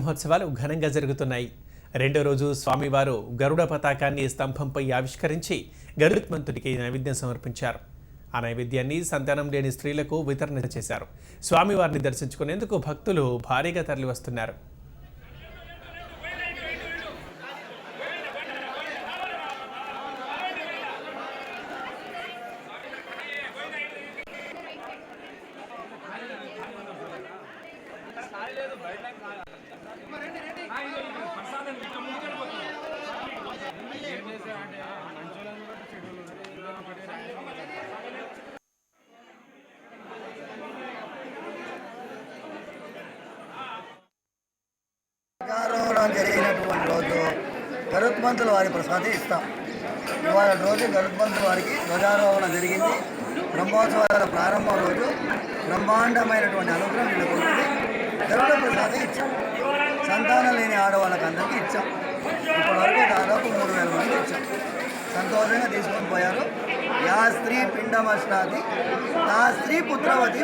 బ్రహ్మోత్సవాలు ఘనంగా జరుగుతున్నాయి. రెండో రోజు స్వామివారు గరుడ పతాకాన్ని స్తంభంపై ఆవిష్కరించి గరుత్మంతుడికి నైవేద్యం సమర్పించారు. ఆ నైవేద్యాన్ని సంతానం లేని స్త్రీలకు వితరణ చేశారు. స్వామివారిని దర్శించుకునేందుకు భక్తులు భారీగా తరలివస్తున్నారు. జరిగినటువంటి రోజు గరుత్మంతుల వారి ప్రసాదం ఇస్తాం. ఇవాళ రోజు గరుత్మంతుల వారికి ధ్వజారోహణ జరిగింది. బ్రహ్మోత్సవాల ప్రారంభం రోజు బ్రహ్మాండమైనటువంటి అనుగ్రహం వీళ్ళకు ఉంటుంది. గరుడ ప్రసాదం ఇచ్చాం. సంతానం లేని ఆడవాళ్ళకి అందరికీ ఇచ్చాం. ఇప్పటివరకు దాదాపు 3000 మంది ఇచ్చాం. సంతోషంగా తీసుకొని పోయారు. యా స్త్రీ పిండమష్టాది తా స్త్రీ పుత్రవతి.